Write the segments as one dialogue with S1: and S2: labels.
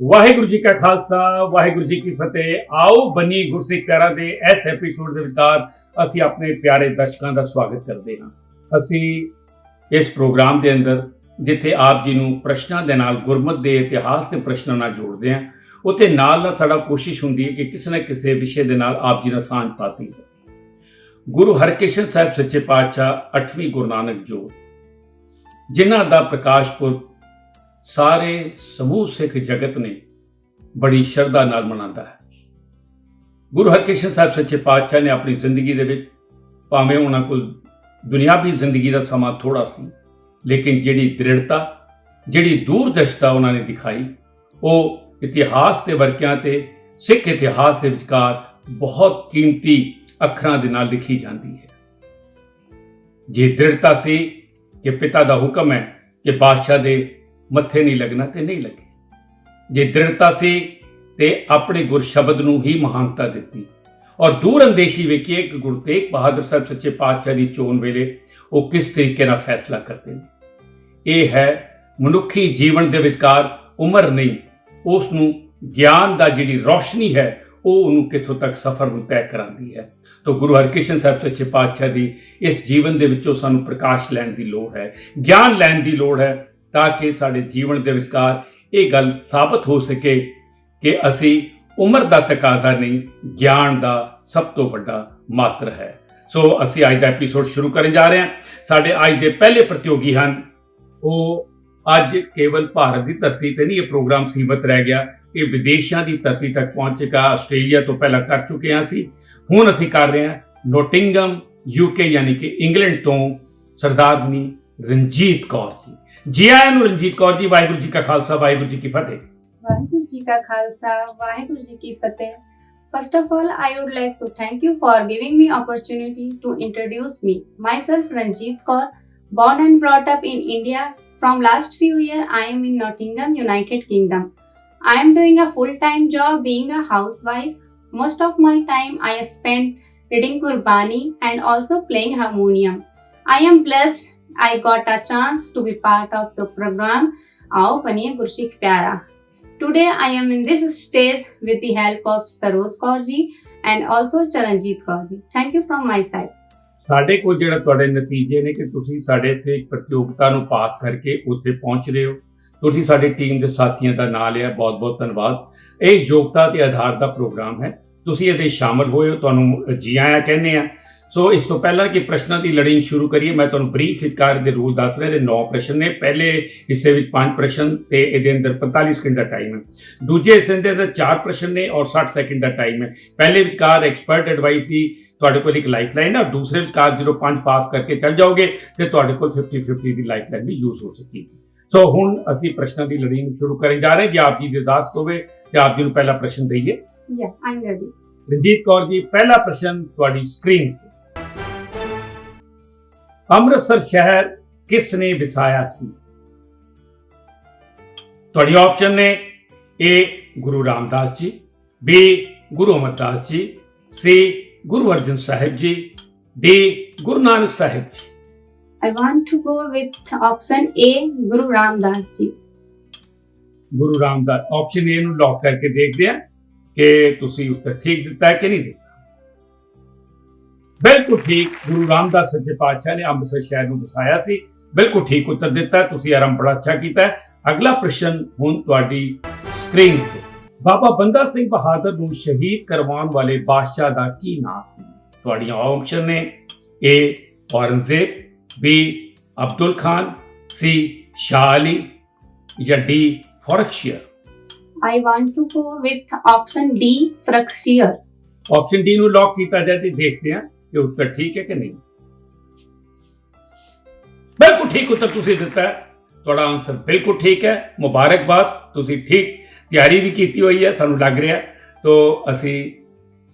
S1: ਵਾਹਿਗੁਰੂ ਜੀ ਕਾ ਖਾਲਸਾ ਵਾਹਿਗੁਰੂ ਜੀ ਕੀ ਫਤਿਹ। ਆਓ ਬਣੀ ਗੁਰਸਿੱਖ ਪਿਆਰਾ ਦੇ ਇਸ ਐਪੀਸੋਡ ਦੇ ਵਿਚਕਾਰ ਅਸੀਂ ਆਪਣੇ ਪਿਆਰੇ ਦਰਸ਼ਕਾਂ ਦਾ ਸਵਾਗਤ ਕਰਦੇ ਹਾਂ। ਅਸੀਂ ਇਸ ਪ੍ਰੋਗਰਾਮ ਦੇ ਅੰਦਰ ਜਿੱਥੇ ਆਪ ਜੀ ਨੂੰ ਪ੍ਰਸ਼ਨਾਂ ਦੇ ਨਾਲ ਗੁਰਮਤਿ ਦੇ ਇਤਿਹਾਸ ਦੇ ਪ੍ਰਸ਼ਨਾਂ ਨਾਲ ਜੋੜਦੇ ਹਾਂ, ਉੱਥੇ ਨਾਲ ਸਾਡਾ ਕੋਸ਼ਿਸ਼ ਹੁੰਦੀ ਹੈ ਕਿ ਕਿਸੇ ਨਾ ਕਿਸੇ ਵਿਸ਼ੇ ਦੇ ਨਾਲ ਆਪ ਜੀ ਨਾਲ ਸਾਂਝ ਪਾਤੀ ਹੈ। ਗੁਰੂ ਹਰਕ੍ਰਿਸ਼ਨ ਸਾਹਿਬ ਸੱਚੇ ਪਾਤਸ਼ਾਹ 8ਵੀਂ ਗੁਰੂ ਨਾਨਕ ਜੋਤ, ਜਿਨ੍ਹਾਂ ਦਾ ਪ੍ਰਕਾਸ਼ ਪੁਰਬ ਸਾਰੇ ਸਮੂਹ ਸਿੱਖ ਜਗਤ ਨੇ ਬੜੀ ਸ਼ਰਧਾ ਨਾਲ ਮਨਾਉਂਦਾ ਹੈ। ਗੁਰੂ ਹਰਕ੍ਰਿਸ਼ਨ ਸਾਹਿਬ ਸੱਚੇ ਪਾਤਸ਼ਾਹ ਨੇ ਆਪਣੀ ਜ਼ਿੰਦਗੀ ਦੇ ਵਿੱਚ, ਭਾਵੇਂ ਉਹਨਾਂ ਕੋਲ ਦੁਨਿਆਵੀ ਜ਼ਿੰਦਗੀ ਦਾ ਸਮਾਂ ਥੋੜਾ ਸੀ, ਲੇਕਿਨ ਜਿਹੜੀ ਦ੍ਰਿੜਤਾ, ਜਿਹੜੀ ਦੂਰਦਰਸ਼ਤਾ ਉਹਨਾਂ ਨੇ ਦਿਖਾਈ, ਉਹ ਇਤਿਹਾਸ ਦੇ ਵਰਕਿਆਂ ਤੇ ਸਿੱਖ ਇਤਿਹਾਸ ਦੇ ਵਿਚਕਾਰ ਬਹੁਤ ਕੀਮਤੀ ਅੱਖਰਾਂ ਦੇ ਨਾਲ ਲਿਖੀ ਜਾਂਦੀ ਹੈ। ਜੇ ਦ੍ਰਿੜਤਾ ਸੀ ਕਿ ਪਿਤਾ ਦਾ ਹੁਕਮ ਹੈ ਕਿ ਬਾਦਸ਼ਾਹ ਦੇ ਮੱਥੇ ਨਹੀਂ ਲੱਗਣਾ ਤੇ ਨਹੀਂ ਲੱਗੇ, ਜੇ ਦ੍ਰਿੜਤਾ ਸੀ ਤੇ ਆਪਣੇ ਗੁਰ ਸ਼ਬਦ ਨੂੰ ਹੀ ਮਹਾਨਤਾ ਦਿੱਤੀ, ਔਰ ਦੂਰ ਅੰਦੇਸ਼ੀ ਵੇਖੀਏ ਕਿ ਗੁਰੂ ਤੇਗ ਬਹਾਦਰ ਸਾਹਿਬ ਸੱਚੇ ਪਾਤਸ਼ਾਹ ਦੀ ਚੋਣ ਵੇਲੇ ਉਹ ਕਿਸ ਤਰੀਕੇ ਨਾਲ ਫੈਸਲਾ ਕਰਦੇ ਨੇ। ਇਹ ਹੈ ਮਨੁੱਖੀ ਜੀਵਨ ਦੇ ਵਿਚਕਾਰ ਉਮਰ ਨਹੀਂ, ਉਸ ਨੂੰ ਗਿਆਨ ਦਾ ਜਿਹੜੀ ਰੌਸ਼ਨੀ ਹੈ ਉਹ ਉਹਨੂੰ ਕਿੱਥੋਂ ਤੱਕ ਸਫ਼ਰ ਨੂੰ ਤੈਅ ਕਰਾਉਂਦੀ ਹੈ। ਤਾਂ ਗੁਰੂ ਹਰਕ੍ਰਿਸ਼ਨ ਸਾਹਿਬ ਸੱਚੇ ਪਾਤਸ਼ਾਹ ਦੀ ਇਸ ਜੀਵਨ ਦੇ ਵਿੱਚੋਂ ਸਾਨੂੰ ਪ੍ਰਕਾਸ਼ ਲੈਣ ਦੀ ਲੋੜ ਹੈ, ਗਿਆਨ ਲੈਣ ਦੀ ਲੋੜ ਹੈ, ਤਾਂ ਕਿ ਸਾਡੇ ਜੀਵਨ ਦੇ ਵਿਚਕਾਰ ਇਹ ਗੱਲ ਸਾਬਤ ਹੋ ਸਕੇ ਕਿ ਅਸੀਂ ਉਮਰ ਦਾ ਤਕਾਜ਼ਾ ਨਹੀਂ, ਗਿਆਨ ਦਾ ਸਭ ਤੋਂ ਵੱਡਾ ਮਾਤਰ ਹੈ। ਸੋ ਅਸੀਂ ਅੱਜ ਦਾ ਐਪੀਸੋਡ ਸ਼ੁਰੂ ਕਰਨ ਜਾ ਰਹੇ ਹਾਂ। ਸਾਡੇ ਅੱਜ ਦੇ ਪਹਿਲੇ ਪ੍ਰਤੀਯੋਗੀ ਹਨ, ਉਹ ਅੱਜ ਕੇਵਲ ਭਾਰਤ ਦੀ ਧਰਤੀ ਤੇ ਨਹੀਂ ਇਹ ਪ੍ਰੋਗਰਾਮ ਸੀਮਤ ਰਹਿ ਗਿਆ, ਇਹ ਵਿਦੇਸ਼ਾਂ ਦੀ ਧਰਤੀ ਤੱਕ ਪਹੁੰਚ ਚੁੱਕਾ। ਆਸਟ੍ਰੇਲੀਆ ਤੋਂ ਪਹਿਲਾਂ ਕਰ ਚੁੱਕੇ ਹਾਂ ਅਸੀਂ, ਹੁਣ ਅਸੀਂ ਕਰ ਰਹੇ ਹਾਂ ਨੋਟਿੰਗਮ UK ਯਾਨੀ ਕਿ ਇੰਗਲੈਂਡ ਤੋਂ ਸਰਦਾਰਨੀ ਰਣਜੀਤ ਕੌਰ ਜੀ। ਜੀ ਆਇਆਂ ਨੂੰ ਰਣਜੀਤ ਕੌਰ ਜੀ। ਵਾਹਿਗੁਰੂ ਜੀ ਕਾ ਖਾਲਸਾ ਵਾਹਿਗੁਰੂ ਜੀ ਕੀ ਫਤਿਹ।
S2: ਵਾਹਿਗੁਰੂ ਜੀ ਕਾ ਖਾਲਸਾ ਵਾਹਿਗੁਰੂ ਜੀ ਕੀ ਫਤਿਹ। First of all, I would like to thank you for giving me opportunity to introduce me. Myself Ranjit Kaur, born and brought up in India. From last few years, I am in Nottingham, United Kingdom. I am doing a full-time job being a housewife. Most of my time I spent reading Gurbani and also playing harmonium. I am blessed I got a chance to be part of the program Aao Baniye Gursikh Pyara. Today I am in this stage with the help of Saroj Kaur ji and also Charanjit Kaur ji. Thank you from my side.
S1: ਸਾਡੇ ਕੋਲ ਜਿਹੜਾ ਤੁਹਾਡੇ ਨਤੀਜੇ ਨੇ ਕਿ ਤੁਸੀਂ ਸਾਡੇ ਇੱਥੇ ਇੱਕ ਪ੍ਰਤੀਯੋਗਤਾ ਨੂੰ ਪਾਸ ਕਰਕੇ ਉੱਥੇ ਪਹੁੰਚ ਰਹੇ ਹੋ, ਤੁਸੀਂ ਸਾਡੀ ਟੀਮ ਦੇ ਸਾਥੀਆਂ ਦਾ ਨਾਂ ਲਿਆ, ਬਹੁਤ ਬਹੁਤ ਧੰਨਵਾਦ। ਇਹ ਯੋਗਤਾ ਦੇ ਆਧਾਰ ਦਾ ਪ੍ਰੋਗਰਾਮ ਹੈ, ਤੁਸੀਂ ਇਹਦੇ ਸ਼ਾਮਲ ਹੋਏ ਹੋ, ਤੁਹਾਨੂੰ ਜੀ ਆਇਆਂ ਕਹਿੰਦੇ ਆ। ਸੋ ਇਸ ਤੋਂ ਪਹਿਲਾਂ ਕਿ ਪ੍ਰਸ਼ਨਾਂ ਦੀ ਲੜੀ ਸ਼ੁਰੂ ਕਰੀਏ, ਮੈਂ ਤੁਹਾਨੂੰ ਬਰੀਫ ਹਿਤਕਾਰ ਦੇ ਰੂਲ ਦੱਸ ਰਿਹਾ। ਇਹਦੇ 9 ਪ੍ਰਸ਼ਨ ਨੇ। ਪਹਿਲੇ ਹਿੱਸੇ ਵਿੱਚ 5 ਪ੍ਰਸ਼ਨ ਤੇ ਇਹਦੇ ਅੰਦਰ 45 ਸਕਿੰਟ ਦਾ ਟਾਈਮ ਹੈ। ਦੂਜੇ ਹਿੱਸੇ ਦੇ ਅੰਦਰ 4 ਪ੍ਰਸ਼ਨ ਨੇ ਔਰ 60 ਸੈਕਿੰਡ ਦਾ ਟਾਈਮ ਹੈ। ਪਹਿਲੇ ਵਿਚਕਾਰ ਐਕਸਪਰਟ ਐਡਵਾਈਸ ਦੀ ਤੁਹਾਡੇ ਕੋਲ ਇੱਕ ਲਾਈਫ ਲਾਈਨ ਹੈ, ਦੂਸਰੇ ਵਿਚਕਾਰ ਜਦੋਂ 5 ਪਾਸ ਕਰਕੇ ਚੱਲ ਜਾਓਗੇ ਤੇ ਤੁਹਾਡੇ ਕੋਲ 50-50 ਦੀ ਲਾਈਫ ਲਾਈਨ ਵੀ ਯੂਜ਼ ਹੋ ਸਕੇਗੀ। ਸੋ ਹੁਣ ਅਸੀਂ ਪ੍ਰਸ਼ਨਾਂ ਦੀ ਲੜੀ ਨੂੰ ਸ਼ੁਰੂ ਕਰਨ ਜਾ ਰਹੇ। ਜੇ ਆਪ ਜੀ ਦੀ ਇਜਾਜ਼ਤ ਹੋਵੇ ਤੇ ਆਪ ਜੀ ਨੂੰ ਪਹਿਲਾ ਪ੍ਰਸ਼ਨ ਦਈਏ।
S2: I'm ready.
S1: ਰਣਜੀਤ ਕੌਰ ਜੀ, ਪਹਿਲਾ ਪ੍ਰਸ਼ਨ ਤੁਹਾਡੀ ਸਕਰੀਨ ਤੇ। ਅੰਮ੍ਰਿਤਸਰ ਸ਼ਹਿਰ ਕਿਸ ਨੇ ਵਸਾਇਆ ਸੀ? ਤੁਹਾਡੀ ਆਪਸ਼ਨ ਨੇ A Guru Ramdas ji, B Guru Amardas ji, C Guru Arjan Sahib ji, D Guru Nanak Sahib ji.
S2: I want to go with option A Guru Ramdas ji.
S1: Guru Ramdas. Option A ਨੂੰ ਲੌਕ ਕਰਕੇ ਦੇਖਦੇ ਆ ਕਿ ਤੁਸੀਂ ਉੱਤਰ ਠੀਕ ਦਿੱਤਾ ਹੈ ਕਿ ਨਹੀਂ ਦਿੱਤਾ। ਬਿਲਕੁਲ ਠੀਕ, ਗੁਰੂ ਰਾਮਦਾਸ ਸੱਚੇ ਪਾਤਸ਼ਾਹ ਨੇ ਅੰਮ੍ਰਿਤਸਰ ਸ਼ਹਿਰ ਨੂੰ ਵਸਾਇਆ ਸੀ। ਬਿਲਕੁਲ ਠੀਕ ਉੱਤਰ ਦਿੱਤਾ, ਤੁਸੀਂ ਆਰੰਭ ਬੜਾ ਅੱਛਾ ਕੀਤਾ। ਅਗਲਾ ਪ੍ਰਸ਼ਨ ਹੁਣ ਤੁਹਾਡੀ ਸਕਰੀਨ ਤੇ। ਬਾਬਾ ਬੰਦਾ ਸਿੰਘ ਬਹਾਦਰ ਨੂੰ ਸ਼ਹੀਦ ਕਰਵਾਉਣ ਵਾਲੇ ਬਾਦਸ਼ਾਹ ਦਾ ਕੀ ਨਾਮ ਸੀ? ਤੁਹਾਡੀਆਂ ਆਪਸ਼ਨ ਨੇ A Aurangzeb, B Abdul Khan, C ਸ਼ਾਹ ਅਲੀ ਜਾਂ D ਫਰਖਸ਼ੀਰ।
S2: I want to go with option D Fraxir.
S1: Option D ਨੂੰ ਲੌਕ ਕੀਤਾ ਜਾਏ ਤੇ ਦੇਖਦੇ ਹਾਂ ਕਿ ਉੱਤਰ ਠੀਕ ਹੈ ਕਿ ਨਹੀਂ। ਬਿਲਕੁਲ ਠੀਕ ਉੱਤਰ ਤੁਸੀਂ ਦਿੱਤਾ ਹੈ, ਤੁਹਾਡਾ ਆਨਸਰ ਬਿਲਕੁਲ ਠੀਕ ਹੈ। ਮੁਬਾਰਕਬਾਦ, ਤੁਸੀਂ ਠੀਕ ਤਿਆਰੀ ਵੀ ਕੀਤੀ ਹੋਈ ਹੈ ਸਾਨੂੰ ਲੱਗ ਰਿਹਾ। तो ਅਸੀਂ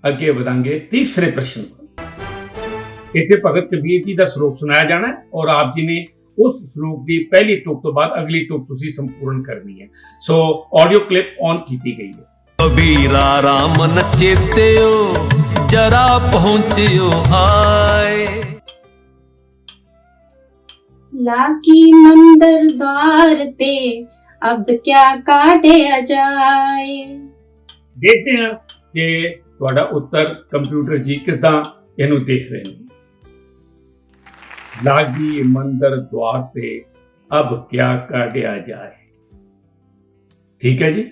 S1: ਅੱਗੇ ਵਧਾਂਗੇ ਤੀਸਰੇ ਪ੍ਰਸ਼ਨ। ਇੱਥੇ ਭਗਤ ਕਬੀਰ ਜੀ ਦਾ ਸ਼ਲੋਕ ਸੁਣਾਇਆ ਜਾਣਾ ਔਰ ਆਪ ਜੀ ਨੇ ਉਸ ਸ਼ਲੋਕ ਦੀ ਪਹਿਲੀ ਤੁਕ ਤੋਂ ਬਾਅਦ ਅਗਲੀ ਤੁਕ ਤੁਸੀਂ ਸੰਪੂਰਨ ਕਰਨੀ ਹੈ। ਸੋ ਆਡੀਓ ਕਲਿੱਪ ਔਨ ਕੀਤੀ ਗਈ ਹੈ।
S3: ਕਬੀਰਾ ਰਾਮ ਨਚੇਤਿਓ ਜਰਾ ਪਹੁੰਚਿਓ ਆਏ,
S2: लाकी मंदिर द्वार ते अब क्या काढ़िया जाए।
S1: ਦੇਖਦੇ ਹਾਂ ਕਿ ਤੁਹਾਡਾ ਉੱਤਰ ਕੰਪਿਊਟਰ ਜੀ ਕਿੱਦਾਂ ਇਹਨੂੰ ਦੇਖ ਰਹੇ ਨੇ। ਲਾਗੀ ਮੰਦਰ द्वार ਤੇ ਅਬ ਕਿਆ ਕਾਢਿਆ ਜਾਏ। ਠੀਕ ਹੈ ਜੀ,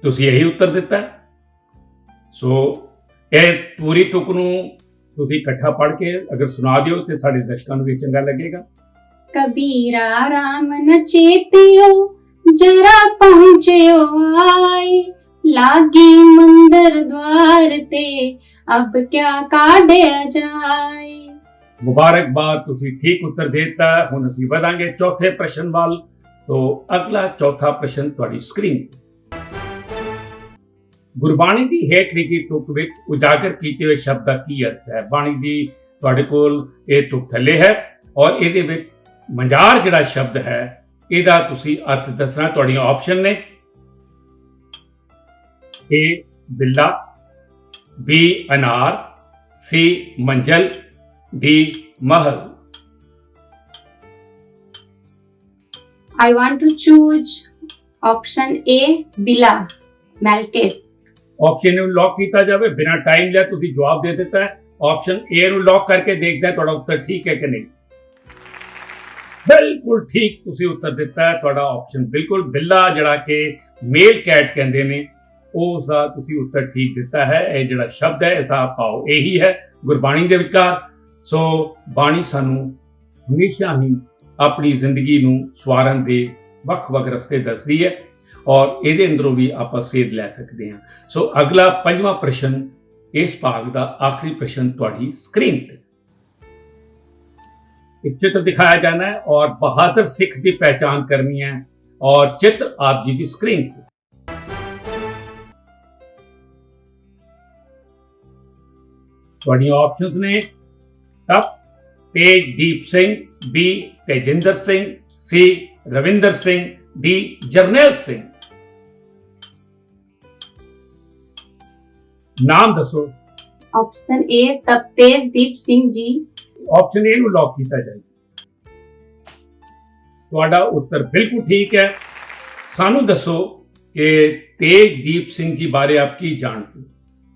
S1: ਤੁਸੀਂ ਇਹੀ ਉੱਤਰ ਦਿੱਤਾ ਹੈ। ਸੋ ਇਹ ਪੂਰੀ ਤੁਕ ਨੂੰ ਤੁਸੀਂ ਇਕੱਠਾ ਪੜ੍ਹ ਕੇ ਅਗਰ ਸੁਣਾ ਦਿਓ ਤੇ ਸਾਡੇ ਦਰਸ਼ਕਾਂ ਨੂੰ ਵੀ ਚੰਗਾ ਲੱਗੇਗਾ।
S2: कबीरा राम न चेतियो जरा पहुँचयो आए, लागी मंदिर द्वार ते अब क्या काढ़िया जाए।
S1: ਮੁਬਾਰਕਬਾਦ, ਤੁਸੀਂ ਠੀਕ ਉੱਤਰ ਦੇ ਦਿੱਤਾ। ਹੁਣ ਅਸੀਂ ਵਧਾਂਗੇ ਚੌਥੇ ਪ੍ਰਸ਼ਨ ਵੱਲ। ਤੋਂ ਅਗਲਾ ਚੌਥਾ ਪ੍ਰਸ਼ਨ ਤੁਹਾਡੀ ਸਕਰੀਨ ਤੇ। ਗੁਰਬਾਣੀ ਦੀ ਹੇਠ ਲਿਖੀ ਤੁਕ ਵਿੱਚ ਉਜਾਗਰ ਕੀਤੇ ਹੋਏ ਸ਼ਬਦ ਦਾ ਕੀ ਅਰਥ ਹੈ? ਬਾਣੀ ਦੀ ਤੁਹਾਡੇ ਕੋਲ ਇਹ ਤੁਕ ਥੱਲੇ ਹੈ ਔਰ ਇਹਦੇ ਵਿੱਚ ਮੰਝਾਰ ਜਿਹੜਾ ਸ਼ਬਦ ਹੈ ਇਹਦਾ ਤੁਸੀਂ ਅਰਥ ਦੱਸਣਾ। ਤੁਹਾਡੀਆਂ ਆਪਸ਼ਨ ਨੇ A ਬਿੱਲਾ, B ਅਨਾਰ, C ਮੰਜ਼ਲ, D Mahal.
S2: I want to choose option A बिला melted।
S1: ਆਪਸ਼ਨ ਨੂੰ ਲੌਕ ਕੀਤਾ ਜਾਵੇ। ਬਿਨਾਂ ਟਾਈਮ ਲਿਆ ਤੁਸੀਂ ਜਵਾਬ ਦੇ ਦਿੱਤਾ ਹੈ। ਆਪਸ਼ਨ A ਨੂੰ ਲੌਕ ਕਰਕੇ ਦੇਖਦੇ ਹਾਂ ਤੁਹਾਡਾ ਉੱਤਰ ਠੀਕ ਹੈ ਕਿ ਨਹੀਂ। ਬਿਲਕੁਲ ਠੀਕ ਤੁਸੀਂ ਉੱਤਰ ਦਿੱਤਾ ਹੈ। ਤੁਹਾਡਾ ਆਪਸ਼ਨ ਬਿਲਕੁਲ ਬਿੱਲਾ ਜਿਹੜਾ ਕਿ ਮੇਲ ਕੈਟ ਕਹਿੰਦੇ ਨੇ ਉਸ ਦਾ ਤੁਸੀਂ ਉੱਤਰ ਠੀਕ ਦਿੱਤਾ ਹੈ। ਇਹ ਜਿਹੜਾ ਸ਼ਬਦ ਹੈ ਇਸਦਾ ਭਾਵ ਇਹੀ ਹੈ ਗੁਰਬਾਣੀ ਦੇ ਵਿਚਕਾਰ। ਸੋ ਬਾਣੀ ਸਾਨੂੰ ਹਮੇਸ਼ਾ ਹੀ ਆਪਣੀ ਜ਼ਿੰਦਗੀ ਨੂੰ ਸਵਾਰਨ ਦੇ ਵੱਖ-ਵੱਖ ਰਸਤੇ ਦੱਸਦੀ ਹੈ ਔਰ ਇਹਦੇ ਅੰਦਰੋਂ ਵੀ ਆਪਾਂ ਸੇਧ ਲੈ ਸਕਦੇ ਹਾਂ। ਸੋ ਅਗਲਾ ਪੰਜਵਾਂ ਪ੍ਰਸ਼ਨ, ਇਸ ਭਾਗ ਦਾ ਆਖਰੀ ਪ੍ਰਸ਼ਨ ਤੁਹਾਡੀ ਸਕਰੀਨ ਤੇ। एक चित्र दिखाया जाना है और बहादुर सिख की पहचान करनी है और चित्र आप जी की स्क्रीन पे। ਤੁਹਾਡੀਆਂ ਆਪਸ਼ਨਸ ਨੇ ਤਪ Tejdeep Singh, B Tejinder Singh, C Ravinder Singh, D ਜਰਨੈਲ ਸਿੰਘ। ਨਾਮ ਦੱਸੋ।
S2: Option A Tapatejdeep Singh ji.
S1: Option A ਨੂੰ ਲੌਕ ਕੀਤਾ ਜਾਏ। ਤੁਹਾਡਾ ਉੱਤਰ ਬਿਲਕੁਲ ਠੀਕ ਹੈ। ਸਾਨੂੰ ਦੱਸੋ ਕਿ ਤੇਜਦੀਪ ਸਿੰਘ ਜੀ ਬਾਰੇ ਆਪ ਕੀ ਜਾਣਦੇ ਹੋ?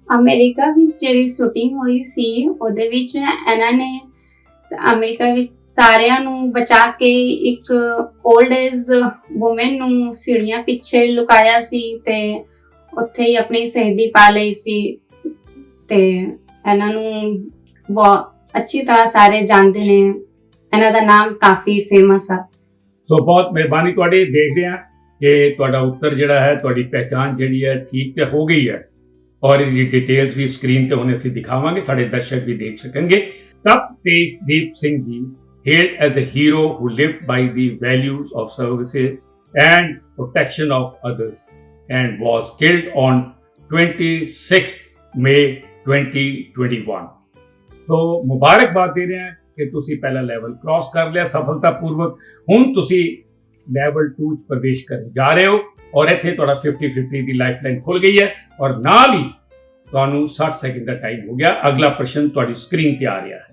S2: ਅਮਰੀਕਾ ਵਿੱਚ ਜਿਹੜੀ ਸ਼ੂਟਿੰਗ ਹੋਈ ਸੀ ਉਹਦੇ ਵਿੱਚ ਇਹਨਾਂ ਨੇ ਅਮਰੀਕਾ ਵਿੱਚ ਸਾਰਿਆਂ ਨੂੰ ਬਚਾ ਕੇ ਇੱਕ 올ਡ ਏਜ ਵੂਮਨ ਨੂੰ ਸੀੜੀਆਂ ਪਿੱਛੇ ਲੁਕਾਇਆ ਸੀ ਤੇ ਉੱਥੇ ਹੀ ਆਪਣੀ ਸ਼ਹੀਦੀ ਪਾ ਲਈ ਸੀ ਤੇ ਇਹਨਾਂ ਨੂੰ ਬਹੁਤ ਅੱਛੀ ਤਰ੍ਹਾਂ ਸਾਰੇ ਜਾਣਦੇ ਨੇ। ਇਹਨਾਂ ਦਾ ਨਾਮ ਕਾਫੀ ਫੇਮਸ ਆ।
S1: ਸੋ ਬਹੁਤ ਮਿਹਰਬਾਨੀ ਤੁਹਾਡੀ। ਦੇਖਦੇ ਹਾਂ ਕਿ ਤੁਹਾਡਾ ਉੱਤਰ ਜਿਹੜਾ ਹੈ, ਤੁਹਾਡੀ ਪਹਿਚਾਣ ਜਿਹੜੀ ਹੈ ਠੀਕ ਤੇ ਹੋ ਗਈ ਹੈ ਔਰ ਇਹਦੀ ਡਿਟੇਲਸ ਵੀ ਸਕਰੀਨ ਤੇ ਹੁਣ ਅਸੀਂ ਦਿਖਾਵਾਂਗੇ, ਸਾਡੇ ਦਰਸ਼ਕ ਵੀ ਦੇਖ ਸਕਣਗੇ। ਤਪਤੇਜਦੀਪ Singh ji hailed as a hero who lived by the values of services and protection of others and was killed on 26 May 2021। तो ਮੁਬਾਰਕਬਾਦ ਦੇ ਰਹੇ ਹਾਂ ਕਿ ਤੁਸੀਂ ਪਹਿਲਾ ਲੈਵਲ ਕ੍ਰਾਸ ਕਰ ਲਿਆ ਸਫਲਤਾਪੂਰਵਕ। ਹੁਣ ਤੁਸੀਂ ਲੈਵਲ 2 ਚ ਪ੍ਰਵੇਸ਼ ਕਰਨ ਜਾ ਰਹੇ ਹੋ ਔਰ ਇੱਥੇ ਤੁਹਾਡਾ 50-50 ਦੀ ਲਾਈਫਲਾਈਨ ਖੁੱਲ ਗਈ ਹੈ ਔਰ ਨਾਲ ਹੀ ਤੁਹਾਨੂੰ 60 ਸੈਕਿੰਡ ਦਾ ਟਾਈਮ ਹੋ ਗਿਆ। ਅਗਲਾ ਪ੍ਰਸ਼ਨ ਤੁਹਾਡੀ ਸਕਰੀਨ ਤੇ ਆ ਰਿਹਾ ਹੈ।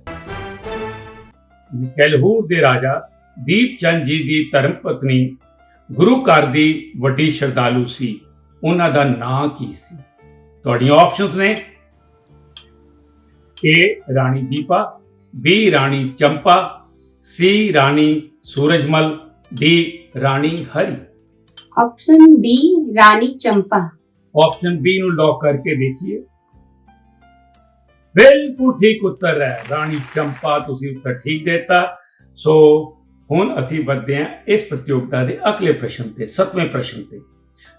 S1: ਕੈਲਹੂਰ ਦੇ ਰਾਜਾ ਦੀਪ ਚੰਦ ਜੀ ਦੀ ਧਰਮ ਪਤਨੀ ਗੁਰੂ ਘਰ ਦੀ ਵੱਡੀ ਸ਼ਰਧਾਲੂ ਸੀ, ਉਹਨਾਂ ਦਾ ਨਾਂ ਕੀ ਸੀ? ਤੁਹਾਡੀਆਂ ਆਪਸ਼ਨਸ ਨੇ A Rani Deepa, B Rani Champa, C Rani Surajmal, D Rani Hari.
S2: Option B Rani Champa.
S1: Option B ਨੂੰ ਲੌਕ ਕਰਕੇ ਦੇਖੀਏ। ਬਿਲਕੁਲ ਠੀਕ ਉੱਤਰ ਹੈ ਰਾਣੀ ਚੰਪਾ, ਤੁਸੀਂ ਉੱਤਰ ਠੀਕ ਦਿੱਤਾ। ਸੋ ਹੁਣ ਅਸੀਂ ਵਧਦੇ ਹਾਂ ਇਸ ਪ੍ਰਤੀਯੋਗਤਾ ਦੇ ਅਗਲੇ ਪ੍ਰਸ਼ਨ ਤੇ, 7ਵੇਂ ਪ੍ਰਸ਼ਨ ਤੇ।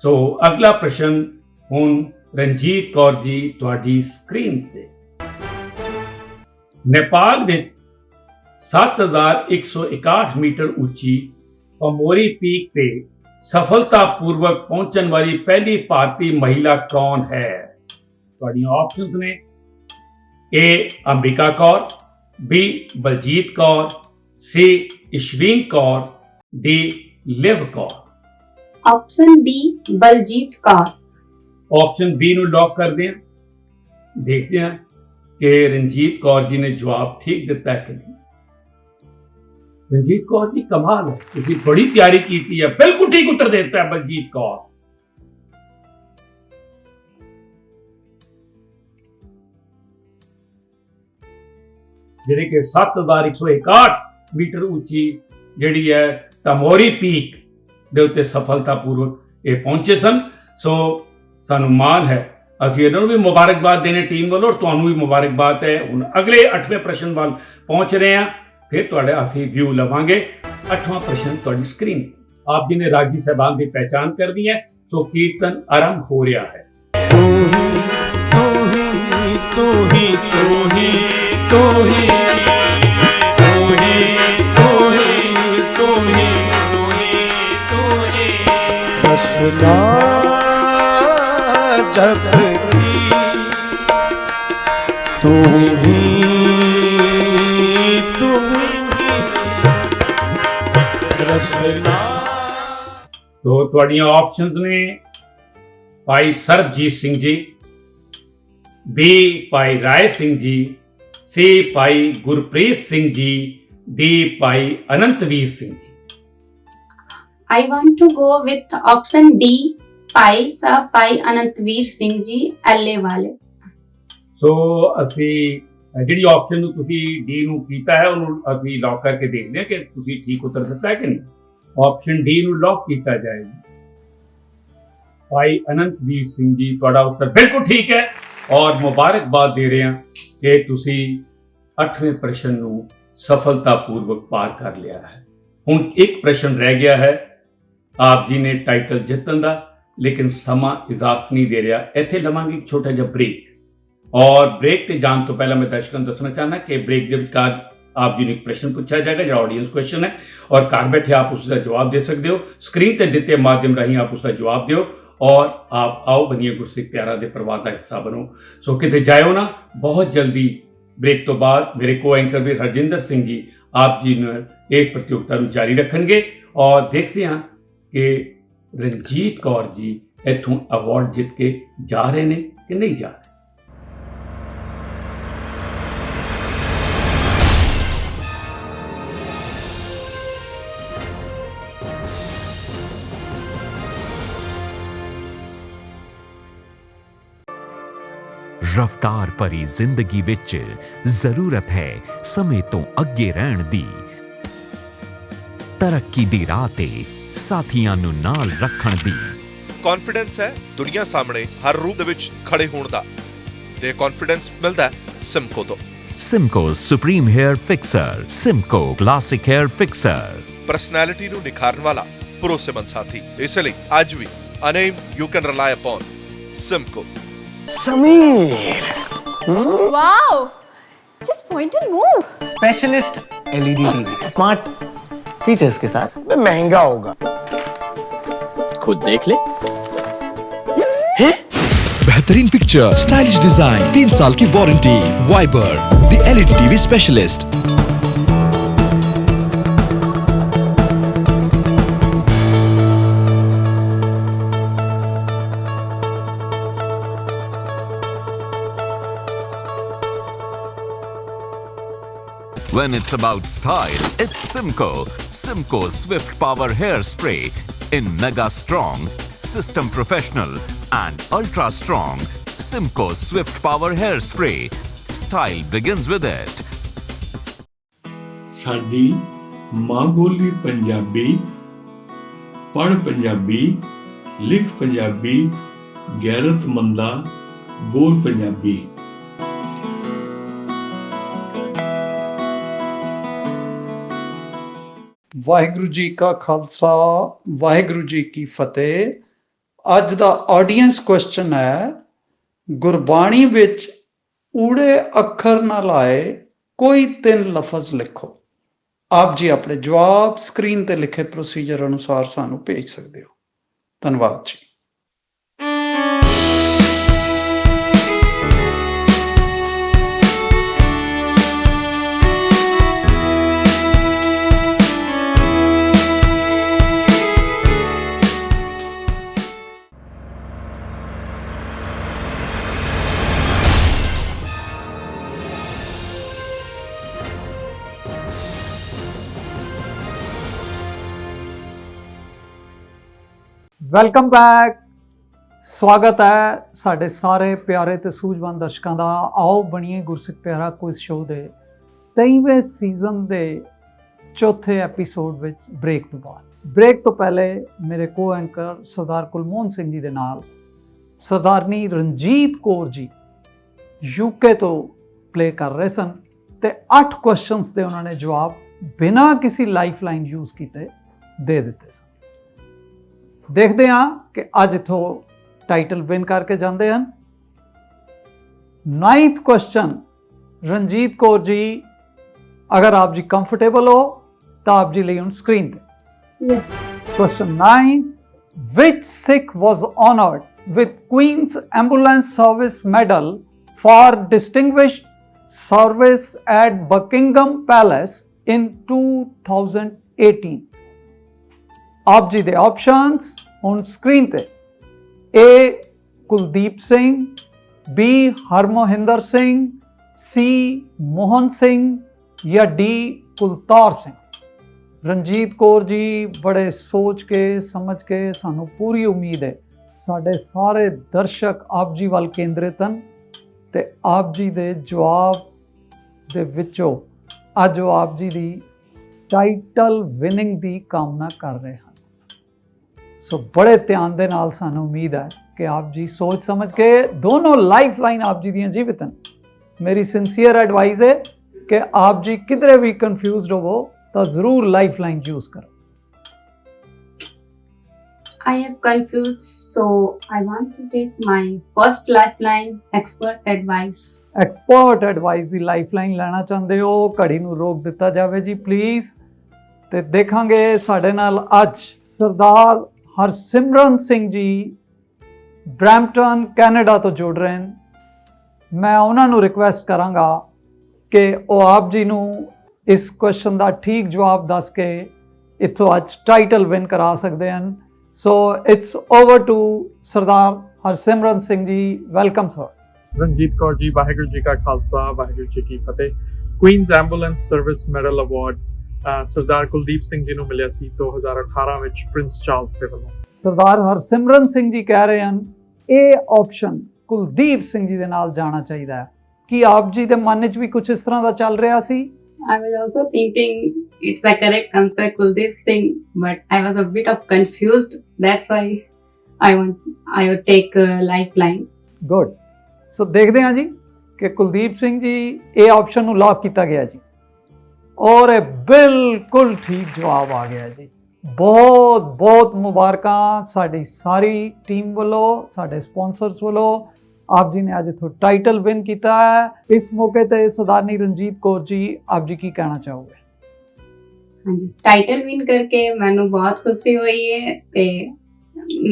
S1: ਸੋ ਅਗਲਾ ਪ੍ਰਸ਼ਨ ਹੁਣ ਰਣਜੀਤ ਕੌਰ ਜੀ ਤੁਹਾਡੀ ਸਕਰੀਨ ਤੇ। ਨੇਪਾਲ ਵਿੱਚ 7161 ਮੀਟਰ ਉੱਚੀ ਪਮੋਰੀ ਪੀਕ ਤੇ ਸਫਲਤਾਪੂਰਵਕ ਪਹੁੰਚਣ ਵਾਲੀ ਪਹਿਲੀ ਭਾਰਤੀ ਮਹਿਲਾ ਕੌਣ ਹੈ? ਤੁਹਾਡੀਆਂ ਆਪਸ਼ਨਸ ਨੇ A Ambika Kaur, B Baljit Kaur, C Ishveen Kaur, D Liv Kaur.
S2: Option B Baljit Kaur.
S1: Option B ਨੂੰ ਲੌਕ ਕਰਦੇ ਹਾਂ। ਦੇਖਦੇ ਹਾਂ ਕਿ ਰਣਜੀਤ ਕੌਰ ਜੀ ਨੇ ਜਵਾਬ ਠੀਕ ਦਿੱਤਾ ਹੈ ਕਿ ਨਹੀਂ। ਰਣਜੀਤ ਕੌਰ ਜੀ ਕਮਾਲ ਹੈ, ਤੁਸੀਂ ਬੜੀ ਤਿਆਰੀ ਕੀਤੀ ਹੈ, ਬਿਲਕੁਲ ਠੀਕ ਉੱਤਰ ਦੇ ਦਿੱਤਾ ਹੈ ਬਲਜੀਤ ਕੌਰ। ਜਿਹੜੇ ਕਿ 7161 ਮੀਟਰ ਉੱਚੀ ਜਿਹੜੀ ਹੈ ਤਮੋਰੀ ਪੀਕ ਦੇ ਉੱਤੇ ਸਫਲਤਾਪੂਰਵਕ ਇਹ ਪਹੁੰਚੇ ਸਨ। ਸੋ ਸਾਨੂੰ ਮਾਣ ਹੈ, ਅਸੀਂ ਇਹਨਾਂ ਨੂੰ ਵੀ ਮੁਬਾਰਕਬਾਦ ਦੇਣੇ ਟੀਮ ਵੱਲੋਂ, ਔਰ ਤੁਹਾਨੂੰ ਵੀ ਮੁਬਾਰਕਬਾਦ ਹੈ। ਹੁਣ ਅਗਲੇ 8ਵੇਂ ਪ੍ਰਸ਼ਨ ਵੱਲ ਪਹੁੰਚ ਰਹੇ ਹਾਂ, ਫਿਰ ਤੁਹਾਡੇ ਅਸੀਂ ਵਿਊ ਲਵਾਂਗੇ। 8ਵਾਂ ਪ੍ਰਸ਼ਨ ਤੁਹਾਡੀ ਸਕਰੀਨ। ਆਪ ਜੀ ਨੇ ਰਾਗੀ ਸਾਹਿਬਾਨ ਦੀ ਪਹਿਚਾਨ ਕਰਨੀ ਹੈ, ਸੋ ਕੀਰਤਨ ਆਰੰਭ ਹੋ ਰਿਹਾ ਹੈ।
S4: रसना जपती तू ही रसना।
S1: तो ਤੁਹਾਡੀਆਂ ਆਪਸ਼ਨਸ ਨੇ ਭਾਈ Sarabjit Singh ji, B Bhai Rai Singh ji, C Bhai Gurpreet Singh ji, D Bhai ਅਨੰਤਵੀਰ Singh ji.
S2: I want to go with option D, Bhai Sahib Bhai ਅਨੰਤਵੀਰ Singh ji, LA ਵਾਲੇ।
S1: ਸੋ ਅਸੀਂ ਜਿਹੜੀ ਆਪਸ਼ਨ ਨੂੰ ਤੁਸੀਂ ਡੀ ਨੂੰ ਕੀਤਾ ਹੈ ਉਹਨੂੰ ਅਸੀਂ ਲੌਕ ਕਰਕੇ ਦੇਖਦੇ ਹਾਂ ਕਿ ਤੁਸੀਂ ਠੀਕ ਉੱਤਰ ਦਿੱਤਾ ਹੈ ਕਿ ਨਹੀਂ। ਆਪਸ਼ਨ ਡੀ ਨੂੰ ਲੌਕ ਕੀਤਾ ਜਾਏਗਾ। ਭਾਈ ਅਨੰਤਵੀਰ ਸਿੰਘ ਜੀ, ਤੁਹਾਡਾ ਉੱਤਰ ਬਿਲਕੁਲ ਠੀਕ ਹੈ ਔਰ ਮੁਬਾਰਕਬਾਦ ਦੇ ਰਹੇ ਹਾਂ ਕਿ ਤੁਸੀਂ 8ਵੇਂ ਪ੍ਰਸ਼ਨ ਨੂੰ ਸਫਲਤਾਪੂਰਵਕ ਪਾਰ ਕਰ ਲਿਆ ਹੈ। ਹੁਣ ਇੱਕ ਪ੍ਰਸ਼ਨ ਰਹਿ ਗਿਆ ਹੈ ਆਪ ਜੀ ਨੇ ਟਾਈਟਲ ਜਿੱਤਣ ਦਾ, ਲੇਕਿਨ ਸਮਾਂ ਇਜਾਜ਼ਤ ਨਹੀਂ ਦੇ ਰਿਹਾ। ਇੱਥੇ ਲਵਾਂਗੇ ਇੱਕ ਛੋਟਾ ਜਿਹਾ ਬ੍ਰੇਕ, ਔਰ ਬ੍ਰੇਕ ਤੇ ਜਾਣ ਤੋਂ ਪਹਿਲਾਂ ਮੈਂ ਦਰਸ਼ਕਾਂ ਨੂੰ ਦੱਸਣਾ ਚਾਹੁੰਦਾ ਕਿ ਬ੍ਰੇਕ ਦੇ ਵਿਚਕਾਰ ਆਪ ਜੀ ਨੂੰ ਇੱਕ ਪ੍ਰਸ਼ਨ ਪੁੱਛਿਆ ਜਾਏਗਾ ਜਿਹੜਾ ਆਡੀਅנס ਕੁਐਸਚਨ ਹੈ, ਔਰ ਘਰ ਬੈਠੇ ਆਪ ਉਸ ਦਾ ਜਵਾਬ ਦੇ ਸਕਦੇ ਹੋ। ਸਕਰੀਨ ਤੇ ਦਿੱਤੇ ਮਾਧਿਅਮ ਰਾਹੀਂ ਆਪ ਉਸ ਦਾ ਜਵਾਬ ਦਿਓ ਔਰ ਆਪ ਆਓ ਬਣੀਏ ਗੁਰਸਿੱਖ ਪਿਆਰਾਂ ਦੇ ਪਰਿਵਾਰ ਦਾ ਹਿੱਸਾ ਬਣੋ। ਸੋ ਕਿਤੇ ਜਾਇਓ ਨਾ, ਬਹੁਤ ਜਲਦੀ ਬ੍ਰੇਕ ਤੋਂ ਬਾਅਦ ਮੇਰੇ ਕੋ ਐਂਕਰ ਵੀ ਹਰਜਿੰਦਰ ਸਿੰਘ ਜੀ ਆਪ ਜੀ ਨੂੰ ਇਹ ਪ੍ਰਤੀਯੋਗਤਾ ਨੂੰ ਜਾਰੀ ਰੱਖਣਗੇ, ਔਰ ਦੇਖਦੇ ਹਾਂ ਕਿ ਰਣਜੀਤ ਕੌਰ ਜੀ ਇੱਥੋਂ ਅਵਾਰਡ ਜਿੱਤ ਕੇ ਜਾ ਰਹੇ ਨੇ ਕਿ ਨਹੀਂ ਜਾ ਰਹੇ।
S5: ਰਫ਼ਤਾਰ ਭਰੀ ਜ਼ਿੰਦਗੀ ਵਿੱਚ ਜ਼ਰੂਰਤ ਹੈ ਸਮੇਂ ਤੋਂ ਅੱਗੇ ਰਹਿਣ ਦੀ। ਤਰੱਕੀ ਦੀ ਰਾਹ ਤੇ ਸਾਥੀਆਂ ਨੂੰ ਨਾਲ ਰੱਖਣ ਦੀ।
S6: ਕੌਨਫੀਡੈਂਸ ਹੈ ਦੁਨੀਆ ਸਾਹਮਣੇ ਹਰ ਰੂਪ ਦੇ ਵਿੱਚ ਖੜੇ ਹੋਣ ਦਾ, ਤੇ ਕੌਨਫੀਡੈਂਸ ਮਿਲਦਾ ਹੈ ਸਿਮਕੋ ਤੋਂ।
S5: Simco supreme hair fixer, Simco classic hair fixer.
S6: Personality ਨੂੰ ਨਿਖਾਰਨ ਵਾਲਾ ਭਰੋਸੇਮੰਦ ਸਾਥੀ, ਇਸ ਲਈ ਅੱਜ ਵੀ a name you can rely upon Simco.
S4: Sameer
S7: Wow! Just point and move.
S8: Specialist LED TV smart features के साथ।
S4: महंगा होगा,
S8: खुद देख ले।
S9: बेहतरीन पिक्चर, स्टाइलिश डिजाइन, 3 साल की warranty. Viber the LED TV specialist.
S5: When it's about style, it's Simco. Simco Swift Power Hairspray in Mega Strong, System Professional and Ultra Strong. Simco Swift Power Hairspray. Style begins with it.
S10: ਸਾਡੀ ਮਾਂ ਬੋਲੀ ਪੰਜਾਬੀ, ਪੜ੍ਹ ਪੰਜਾਬੀ, ਲਿਖ ਪੰਜਾਬੀ, ਗੈਰਤਮੰਦਾ ਬੋਲ ਪੰਜਾਬੀ।
S11: ਵਾਹਿਗੁਰੂ ਜੀ ਕਾ ਖਾਲਸਾ, ਵਾਹਿਗੁਰੂ ਜੀ ਕੀ ਫਤਿਹ। ਅੱਜ ਦਾ audience question ਹੈ, ਗੁਰਬਾਣੀ ਵਿੱਚ ਊੜੇ ਅੱਖਰ ਨਾਲ ਆਏ ਕੋਈ 3 ਲਫ਼ਜ਼ ਲਿਖੋ। ਆਪ ਜੀ ਆਪਣੇ ਜਵਾਬ ਸਕਰੀਨ ਤੇ ਲਿਖੇ ਪ੍ਰੋਸੀਜਰ ਅਨੁਸਾਰ ਸਾਨੂੰ ਭੇਜ ਸਕਦੇ ਹੋ। ਧੰਨਵਾਦ ਜੀ। Welcome back. ਸਵਾਗਤ ਹੈ ਸਾਡੇ ਸਾਰੇ ਪਿਆਰੇ ਤੇ ਸੂਝਵਾਨ ਦਰਸ਼ਕਾਂ ਦਾ। ਆਓ ਬਣੀਏ ਗੁਰਸਿੱਖ ਪਿਆਰਾ ਕੁਇਜ਼ ਸ਼ੋਅ ਦੇ 23ਵੇਂ ਸੀਜ਼ਨ ਦੇ ਚੌਥੇ ਐਪੀਸੋਡ ਵਿੱਚ ਬ੍ਰੇਕ ਤੋਂ ਬਾਅਦ। ਬ੍ਰੇਕ ਤੋਂ ਪਹਿਲੇ ਮੇਰੇ ਕੋ ਐਂਕਰ ਸਰਦਾਰ ਕੁਲਮੋਹਨ ਸਿੰਘ ਜੀ ਦੇ ਨਾਲ ਸਰਦਾਰਨੀ ਰਣਜੀਤ ਕੌਰ ਜੀ ਯੂਕੇ ਤੋਂ ਪਲੇ ਕਰ ਰਹੇ ਸਨ ਤੇ 8 ਕੁਐਸਚਨਸ ਦੇ ਉਹਨਾਂ ਨੇ ਜਵਾਬ ਬਿਨਾਂ ਕਿਸੇ ਲਾਈਫਲਾਈਨ ਯੂਜ਼ ਕੀਤੇ ਦੇ ਦਿੱਤੇ ਸਨ। ਦੇਖਦੇ ਹਾਂ ਕਿ ਅੱਜ ਇਥੋਂ टाइटल विन करके जाते हैं। 9th क्वेश्चन रंजीत कौर जी, अगर आप जी कंफर्टेबल हो तो आप जी लिए स्क्रीन पे।
S2: Yes.
S11: Question 9, which Sikh was honored with Queen's Ambulance Service Medal for distinguished service at Buckingham Palace in 2018? आप जी दे ऑप्शंस ऑन स्क्रीन पे। ए कुलदीप सिंह, बी हरमोहिंदर सिंह, सी मोहन सिंह या डी कुलतार सिंह। रंजीत कौर जी बड़े सोच के समझ के सानू पूरी उम्मीद है साढ़े सारे दर्शक आप जी वाल केंद्रित हैं ते आप जी दे जवाब दे विचों अज आप जी दी टाइटल विनिंग दी कामना कर रहे हैं। सो बड़े ध्यान दे नाल सानू उम्मीद है कि आप जी सोच समझ के दोनों लाइफ लाइन आप जी दियां जीवित हैं। मेरी सिंसीयर एडवाइस है कि आप जी किधरे भी कंफ्यूज हो तो जरूर लाइफ लाइन यूज करो।
S2: I have confused, so I want to take my first lifeline, expert advice.
S11: Expert advice दी लाइफ लाइन लेना चाहते हो, घड़ी नूं रोक दिता जावे जी प्लीज़। ते देखांगे साडे नाल अज सरदार हरसिमरन सिंह जी ब्रैम्पटन कैनेडा तो जुड़ रहे हैं। मैं उन्होंने रिक्वेस्ट करांगा कि वो आप जी नूं इस क्वेश्चन का ठीक जवाब दस के इत्थों अज टाइटल विन करा सकते हैं। So it's over to Sardar Harsimran Singh ji. Welcome sir.
S12: Ranjit Kaur ji, Waheguru ji का खालसा वाहिगुरू जी की फतेह। Queen's ambulance service medal award Sardar Kuldeep Singh ji ਨੂੰ ਮਿਲਿਆ ਸੀ 2018 ਵਿੱਚ ਪ੍ਰਿੰਸ ਚਾਰਲਸ ਦੇ ਵੱਲੋਂ।
S11: ਸਰਦਾਰ ਹਰਸਿਮਰਨ ਸਿੰਘ ਜੀ ਕਹਿ ਰਹੇ ਹਨ ਇਹ ਆਪਸ਼ਨ ਕੁਲਦੀਪ ਸਿੰਘ ਜੀ ਦੇ ਨਾਲ ਜਾਣਾ ਚਾਹੀਦਾ ਹੈ। ਕੀ ਆਪ ਜੀ ਦੇ ਮਨ ਵਿੱਚ ਵੀ ਕੁਝ ਇਸ ਤਰ੍ਹਾਂ ਦਾ ਚੱਲ ਰਿਹਾ ਸੀ?
S2: I was also thinking it's the correct answer, Kuldeep Singh, but I was a bit of confused. That's why I would take a lifeline.
S11: Good. So देखते हैं जी कि कुलदीप सिंह जी ये ऑप्शन ਨੂੰ लॉक किया गया जी और ये बिल्कुल ठीक जवाब आ गया जी। बहुत बहुत मुबारकां साड़ी सारी टीम वालों, साढ़े स्पॉन्सर्स वालों। आप जी ने आज इथों टाइटल विन किया है। इस मौके ते सरदारनी रंजीत कौर जी आप जी की कहना चाहोगे?
S2: हाँ जी, टाइटल विन करके मैनू बहुत खुशी हुई है ते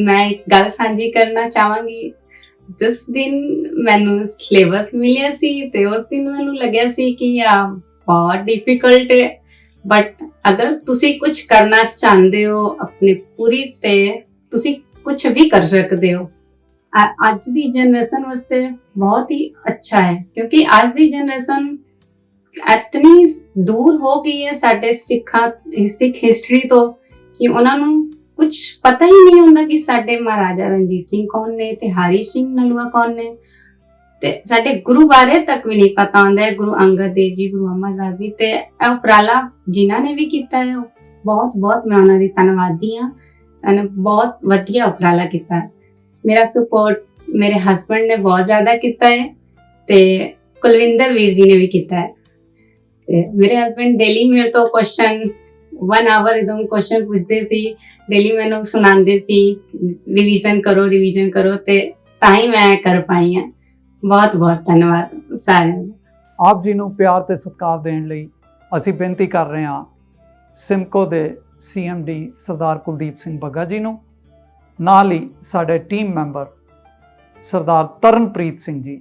S2: मैं एक गल सांझी करना चाहांगी। जिस दिन मैनू सिलेबस मिलिया सी ते उस दिन मैनू लग्या सी कि यार बहुत डिफिकल्ट है, बट अगर तुसी कुछ करना चाहते हो अपने पूरी ते तुसी कुछ भी कर सकते हो। आज दी जनरेशन वास्ते बहुत ही अच्छा है, क्योंकि आज दी जनरेशन इतनी दूर हो गई है साडे सिख हिस्टरी तो कि उन्होंने कुछ पता ही नहीं होता कि साडे महाराजा रणजीत सिंह कौन ने ते हरी सिंह नलूआ कौन ने ते साडे गुरु बारे तक भी नहीं पता होंदा है। गुरु अंगद देव जी, गुरु अमरदास जी ते उपराला जिन्हां ने भी कीता है बहुत बहुत मैं उन्हां दी धन्नवादी हां। उन्होंने बहुत वधिया उपराला कीता है। मेरा सपोर्ट मेरे हस्बैंड ने बहुत ज्यादा किया है ते कुलविंदर वीर जी ने भी किया है। ते मेरे हस्बैंड डेली मेरे तो क्वेश्चन 1 आवर एकदम क्वेश्चन पूछते सी, डेली मैनू सुनाते सी रिवीजन करो ते ताई मैं कर पाई है। बहुत बहुत धन्यवाद सारे।
S11: आप जी नूं प्यार ते सत्कार देण लई असीं बेनती कर रहे हां सिमको दे CMD सरदार कुलदीप सिंह ਬੱਗਾ जी नूं, नाल ही साडे टीम मैंबर सरदार तरनप्रीत सिंह जी।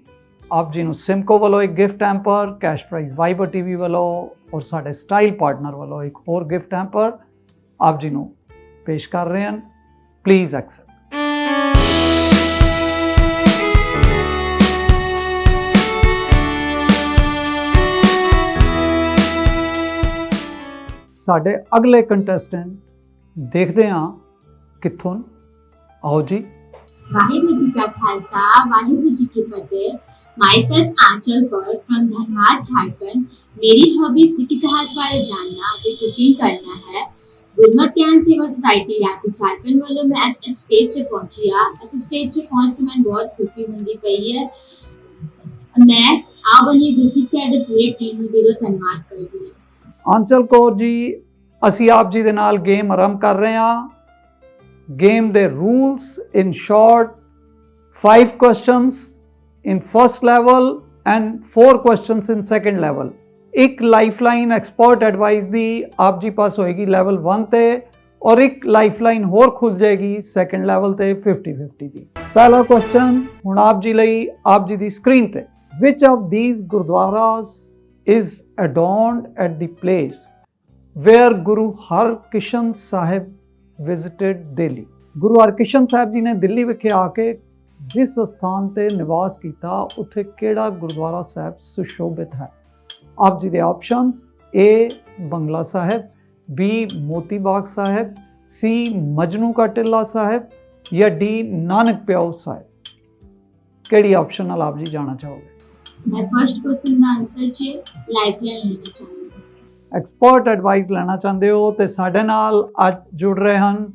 S11: आप जी नूं सिमको वालों एक gift hamper, cash prize Viber TV वालों और साडे स्टाइल पार्टनर वालों एक और गिफ्ट हैम्पर आप जी नूं पेश कर रहे हैं। Please accept. साडे अगले कंटेस्टेंट देखते हाँ कित्थों आओ जी।
S13: वाहिगुरु जी का खालसा वाहिगुरु जी की फतेह। Myself Aanchal Kaur from Dhanbad Jharkhand. मेरी हॉबी सिख इतिहास बारे जानना ਅਤੇ ਕੁਕਿੰਗ ਕਰਨਾ ਹੈ। ਗੁਰਮਤਿ ਗਿਆਨ ਸੇਵਾ ਸੁਸਾਇਟੀ ਰਾਤੀ झारखंड ਵੱਲੋਂ ਮੈਂ ਇਸ ਸਟੇਜ 'ਚ ਪਹੁੰਚੀ ਆ। ਇਸ ਸਟੇਜ 'ਚ ਪਹੁੰਚ ਕੇ ਮੈਨੂੰ ਬਹੁਤ ਖੁਸ਼ੀ ਹੁੰਦੀ ਪਈ ਹੈ। ਮੈਂ ਆਵਨੀ ਗੁਰਸਿੱਖ ਪਿਆਰ ਦੇ ਪੂਰੇ ਟੀਮ ਨੂੰ ਦਿਲੋਂ ਧੰਨਵਾਦ ਕਰਦੀ ਹਾਂ।
S11: ਆਂਚਲ ਕੌਰ ਜੀ, ਅਸੀਂ ਆਪ ਜੀ ਦੇ ਨਾਲ ਗੇਮ ਆਰੰਭ ਕਰ ਰਹੇ ਹਾਂ। ਗੇਮ ਦੇ rules in short 5 questions in first level and 4 questions in second level। ਇੱਕ ਲਾਈਫਲਾਈਨ ਐਕਸਪਰਟ ਐਡਵਾਈਸ ਦੀ ਆਪ ਜੀ ਪਾਸ ਹੋਏਗੀ ਲੈਵਲ 1 ਤੇ ਔਰ ਇੱਕ ਲਾਈਫਲਾਈਨ ਹੋਰ ਖੁੱਲ ਜਾਏਗੀ ਸੈਕੰਡ ਲੈਵਲ ਤੇ 50-50 ਦੀ। ਪਹਿਲਾ ਕੁਐਸਚਨ ਹੁਣ ਆਪ ਜੀ ਲਈ, ਆਪ ਜੀ ਦੀ ਸਕਰੀਨ ਤੇ। which of these gurdwaras is adorned at the place where Guru Harkishan Sahib visited Delhi? Guru Harkrishan Sahib ji ਨੇ ਦਿੱਲੀ ਵਿਖੇ ਆ ਕੇ ਜਿਸ ਸਥਾਨ ਤੇ ਨਿਵਾਸ ਕੀਤਾ ਉੱਥੇ ਕਿਹੜਾ ਗੁਰਦੁਆਰਾ ਸਾਹਿਬ ਸੁਸ਼ੋਭਿਤ ਹੈ? ਆਪ ਜੀ ਦੇ options A Bangla Sahib, B Moti Bagh Sahib, C ਮਜਨੂ ਕਾ ਟਿੱਲਾ ਸਾਹਿਬ ਜਾਂ D ਨਾਨਕ ਪਿਆਉ ਸਾਹਿਬ। ਕਿਹੜੀ ਆਪਸ਼ਨ ਨਾਲ ਆਪ ਜੀ ਜਾਣਾ ਚਾਹੋਗੇ?
S13: ਮੈਂ ਫਰਸਟ ਕੁਐਸਚਨ ਦਾ ਆਨਸਰ 'ਚ ਲਾਈਫਲਾਈਨ ਲੈਣਾ ਚਾਹੁੰਦਾ।
S11: ਐਕਸਪਰਟ ਐਡਵਾਈਸ ਲੈਣਾ ਚਾਹੁੰਦੇ ਹੋ ਤੇ ਸਾਡੇ ਨਾਲ ਅੱਜ ਜੁੜ ਰਹੇ ਹਨ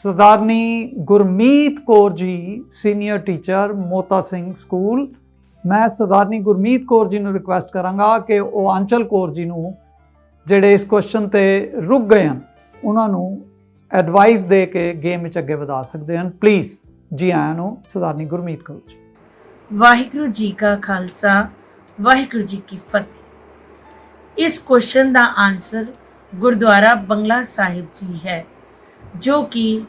S11: ਸਰਦਾਰਨੀ ਗੁਰਮੀਤ ਕੌਰ ਜੀ, senior teacher Mota Singh school. ਮੈਂ ਸਰਦਾਰਨੀ ਗੁਰਮੀਤ ਕੌਰ ਜੀ ਨੂੰ ਰਿਕੁਐਸਟ ਕਰਾਂਗਾ ਕਿ ਉਹ ਆਂਚਲ ਕੌਰ ਜੀ ਨੂੰ ਜਿਹੜੇ ਇਸ ਕੁਐਸਚਨ ਤੇ ਰੁਕ ਗਏ ਹਨ ਉਹਨਾਂ ਨੂੰ ਐਡਵਾਈਸ ਦੇ ਕੇ ਗੇਮ ਵਿੱਚ ਅੱਗੇ ਵਧਾ ਸਕਦੇ ਹਨ। ਪਲੀਜ਼ ਜੀ ਆਇਆਂ ਨੂੰ ਸਰਦਾਰਨੀ ਗੁਰਮੀਤ ਕੌਰ ਜੀ।
S14: ਵਾਹਿਗੁਰੂ ਜੀ ਕਾ ਖਾਲਸਾ ਵਾਹਿਗੁਰੂ ਜੀ ਕੀ ਫਤਿਹ। ਇਸ ਕੁਐਸਚਨ ਦਾ ਆਨਸਰ ਗੁਰਦੁਆਰਾ ਬੰਗਲਾ ਸਾਹਿਬ ਜੀ ਹੈ ਜੋ ਕਿ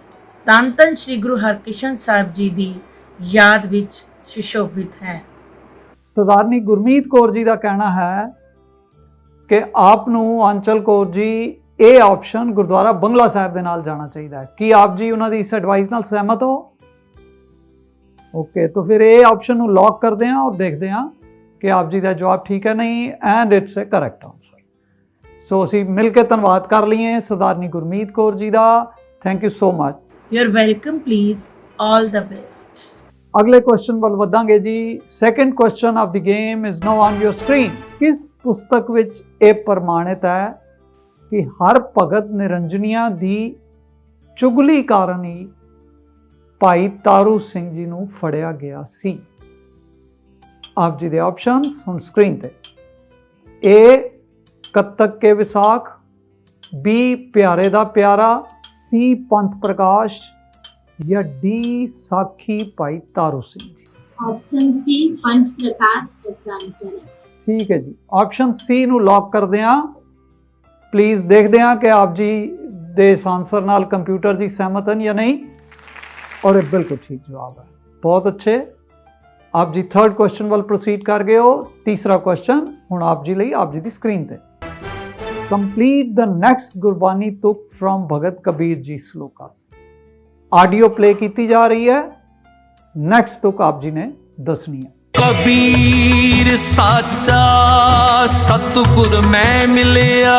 S14: ਧੰਨ ਧੰਨ ਸ਼੍ਰੀ ਗੁਰੂ ਹਰਕ੍ਰਿਸ਼ਨ ਸਾਹਿਬ ਜੀ ਦੀ ਯਾਦ ਵਿੱਚ ਸੁਸ਼ੋਭਿਤ ਹੈ।
S11: ਸਰਦਾਰਨੀ ਗੁਰਮੀਤ ਕੌਰ ਜੀ ਦਾ ਕਹਿਣਾ ਹੈ ਕਿ ਆਪ ਨੂੰ ਆਂਚਲ ਕੌਰ ਜੀ ਇਹ ਆਪਸ਼ਨ ਗੁਰਦੁਆਰਾ ਬੰਗਲਾ ਸਾਹਿਬ ਦੇ ਨਾਲ ਜਾਣਾ ਚਾਹੀਦਾ ਹੈ। ਕੀ ਆਪ ਜੀ ਉਹਨਾਂ ਦੀ ਇਸ ਐਡਵਾਈਸ ਨਾਲ ਸਹਿਮਤ ਹੋ? ਓਕੇ, तो फिर ये ऑप्शन ਨੂੰ लॉक करते हैं और देखते हैं कि आप जी का जवाब ठीक है नहीं and it's a correct answer. So ਅਸੀਂ ਮਿਲ ਕੇ ਧੰਨਵਾਦ ਕਰ ਲਈਏ ਸਰਦਾਰਨੀ ਗੁਰਮੀਤ ਕੌਰ ਜੀ ਦਾ। Thank you so much.
S14: You are welcome, please all the best.
S11: ਅਗਲੇ ਕੁਐਸਚਨ ਵੱਲ ਵਧਾਂਗੇ ਜੀ। Second question of the game is now on your screen. ਕਿਸ ਪੁਸਤਕ ਵਿੱਚ ਇਹ ਪ੍ਰਮਾਣਿਤ ਹੈ ਕਿ ਹਰ ਭਗਤ ਨਿਰੰਜਨੀਆਂ ਦੀ ਚੁਗਲੀ ਕਾਰਨ ਹੀ ਭਾਈ ਤਾਰੂ ਸਿੰਘ ਜੀ ਨੂੰ ਫੜਿਆ ਗਿਆ ਸੀ? ਆਪ ਜੀ ਦੇ ਆਪਸ਼ਨਸ ਹੁਣ ਸਕਰੀਨ ਤੇ। A ਕੱਤਕ ਕੇ ਵਿਸਾਖ, B ਪਿਆਰੇ ਦਾ ਪਿਆਰਾ, C ਪੰਥ ਪ੍ਰਕਾਸ਼ ਜਾਂ D ਸਾਖੀ ਭਾਈ ਤਾਰੂ ਸਿੰਘ ਜੀ।
S13: ਆਪਸ਼ਨ C ਪੰਥ ਪ੍ਰਕਾਸ਼ ਇਸ ਦਾ ਆਨਸਰ ਹੈ।
S11: ਠੀਕ ਹੈ ਜੀ, ਆਪਸ਼ਨ C ਨੂੰ ਲੌਕ ਕਰਦੇ ਹਾਂ। ਪਲੀਜ਼ ਦੇਖਦੇ ਹਾਂ ਕਿ ਆਪ ਜੀ ਦੇ ਇਸ ਆਨਸਰ ਨਾਲ ਕੰਪਿਊਟਰ ਜੀ ਸਹਿਮਤ ਹਨ ਜਾਂ ਨਹੀਂ। और ये बिल्कुल ठीक जवाब है, बहुत अच्छे। आप जी थर्ड क्वेश्चन वाल प्रोसीड कर गए हो। तीसरा क्वेश्चन हुण आप जी लई आप जी दी स्क्रीन ते। कंप्लीट द नेक्स्ट गुरबानी तुक फ्रॉम भगत कबीर जी श्लोका। ऑडियो प्ले की जा रही है। नेक्स्ट तुक आप जी ने दसनी है।
S3: कबीर साचा सतगुर मैं मिलिया,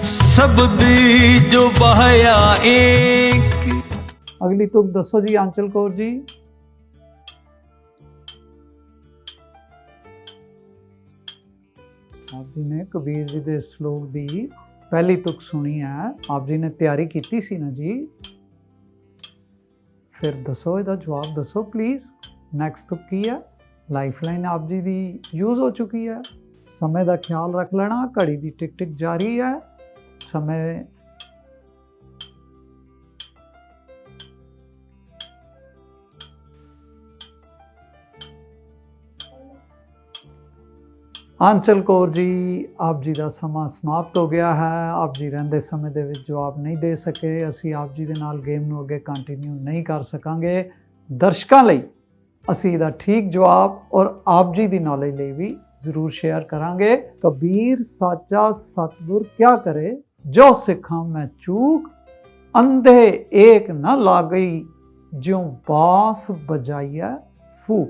S3: शब्द जो बहाया एक।
S11: अगली तुक दसो जी आंचल कौर जी। आप जी ने कबीर जी के श्लोक की पहली तुक सुनी है, आप जी ने तैयारी की सी ना जी? फिर दसो इसका जवाब दसो प्लीज। नैक्सट तुक की है? लाइफलाइन आप जी की यूज हो चुकी है। समय का ख्याल रख लेना, घड़ी की टिक टिक जारी है। समय ਆਂਚਲ ਕੌਰ ਜੀ, ਆਪ ਜੀ ਦਾ ਸਮਾਂ ਸਮਾਪਤ ਹੋ ਗਿਆ ਹੈ। ਆਪ ਜੀ ਰਹਿੰਦੇ ਸਮੇਂ ਦੇ ਵਿੱਚ ਜਵਾਬ ਨਹੀਂ ਦੇ ਸਕੇ। ਅਸੀਂ ਆਪ ਜੀ ਦੇ ਨਾਲ ਗੇਮ ਨੂੰ ਅੱਗੇ ਕੰਟੀਨਿਊ ਨਹੀਂ ਕਰ ਸਕਾਂਗੇ। ਦਰਸ਼ਕਾਂ ਲਈ ਅਸੀਂ ਇਹਦਾ ਠੀਕ ਜਵਾਬ ਔਰ ਆਪ ਜੀ ਦੀ ਨੌਲੇਜ ਲਈ ਵੀ ਜ਼ਰੂਰ ਸ਼ੇਅਰ ਕਰਾਂਗੇ। ਕਬੀਰ ਸਾਚਾ ਸਤਿਗੁਰ ਕਿਆ ਕਰੇ, ਜੋ ਸਿੱਖਾਂ ਮੈਂ ਚੂਕ, ਅੰਧੇ ਏਕ ਨਾ ਲਾਗਈ, ਜਿਉ ਬਾਸ ਬਜਾਈਐ ਫੂਕ।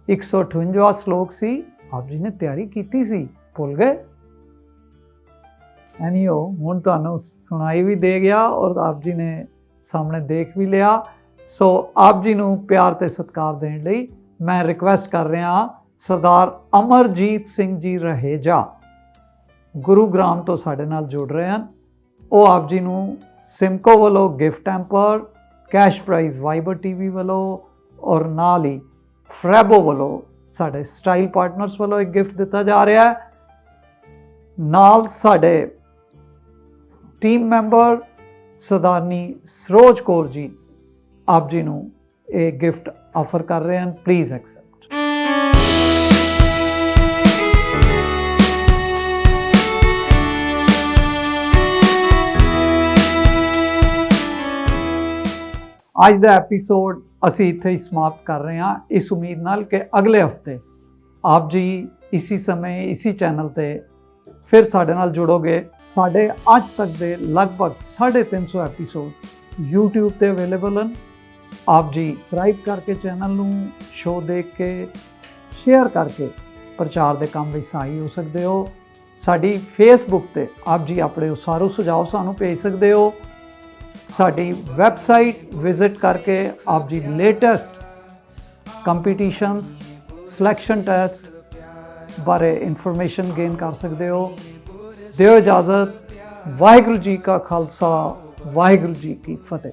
S11: 158ਵਾਂ ਸ਼ਲੋਕ ਸੀ। आप जी ने तैयारी की सी, भुल गए? एनीओ हुण तुहानूं सुनाई भी दे गया और आप जी ने ਸਾਹਮਣੇ ਦੇਖ ਵੀ ਲਿਆ। ਸੋ ਆਪ ਜੀ ਨੂੰ ਪਿਆਰ ਤੇ ਸਤਿਕਾਰ ਦੇਣ ਲਈ ਮੈਂ ਰਿਕਵੈਸਟ ਕਰ ਰਿਹਾ ਸਰਦਾਰ ਅਮਰਜੀਤ ਸਿੰਘ ਜੀ ਰਹੇਜਾ, ਗੁਰੂਗ੍ਰਾਮ ਤੋਂ ਸਾਡੇ ਨਾਲ ਜੁੜ ਰਹੇ ਹਨ। ਉਹ ਆਪ ਜੀ ਨੂੰ ਸਿਮਕੋ ਵੱਲੋਂ ਗਿਫਟ ਹੈਂਪਰ, ਕੈਸ਼ ਪ੍ਰਾਈਜ਼ ਵਾਈਬਰ ਟੀਵੀ ਵੱਲੋਂ ਔਰ ਨਾਲ ਹੀ ਫਰੈਬੋ ਵੱਲੋਂ ਸਾਡੇ ਸਟਾਈਲ ਪਾਰਟਨਰਸ ਵੱਲੋਂ ਇੱਕ ਗਿਫਟ ਦਿੱਤਾ ਜਾ ਰਿਹਾ ਹੈ। ਨਾਲ ਸਾਡੇ ਟੀਮ ਮੈਂਬਰ ਸਰਦਾਰਨੀ ਸਰੋਜ ਕੌਰ ਜੀ ਆਪ ਜੀ ਨੂੰ ਇਹ ਗਿਫਟ ਆਫਰ ਕਰ ਰਹੇ ਹਨ। Please accept. ਅੱਜ ਦਾ ਐਪੀਸੋਡ ਅਸੀਂ ਇੱਥੇ ਹੀ ਸਮਾਪਤ ਕਰ ਰਹੇ ਹਾਂ, ਇਸ ਉਮੀਦ ਨਾਲ ਕਿ ਅਗਲੇ ਹਫਤੇ ਆਪ ਜੀ ਇਸੀ ਸਮੇਂ ਇਸੀ ਚੈਨਲ ਤੇ ਫਿਰ ਸਾਡੇ ਨਾਲ ਜੁੜੋਗੇ। ਸਾਡੇ ਅੱਜ ਤੱਕ ਦੇ ਲਗਭਗ 350 ਐਪੀਸੋਡ YouTube ਤੇ ਅਵੇਲੇਬਲ ਹਨ। ਆਪ ਜੀ ਸਬਸਕ੍ਰਾਈਬ ਕਰਕੇ ਚੈਨਲ ਨੂੰ ਸ਼ੋਅ ਦੇਖ ਕੇ ਸ਼ੇਅਰ ਕਰਕੇ ਪ੍ਰਚਾਰ ਦੇ ਕੰਮ ਵਿੱਚ ਸਹਾਈ ਹੋ ਸਕਦੇ ਹੋ। ਸਾਡੀ ਫੇਸਬੁੱਕ ਤੇ ਆਪ ਜੀ ਆਪਣੇ ਉਸਾਰੂ ਸੁਝਾਅ ਸਾਨੂੰ ਭੇਜ ਸਕਦੇ ਹੋ। ਸਾਡੀ ਵੈਬਸਾਈਟ ਵਿਜ਼ਿਟ ਕਰਕੇ ਆਪ ਜੀ ਲੇਟੈਸਟ ਕੰਪੀਟੀਸ਼ਨਸ, ਸਿਲੈਕਸ਼ਨ ਟੈਸਟ ਬਾਰੇ ਇਨਫੋਰਮੇਸ਼ਨ ਗੇਨ ਕਰ ਸਕਦੇ ਹੋ। ਦਿਓ ਇਜਾਜ਼ਤ। ਵਾਹਿਗੁਰੂ ਜੀ ਕਾ ਖਾਲਸਾ, ਵਾਹਿਗੁਰੂ ਜੀ ਕੀ ਫਤਿਹ।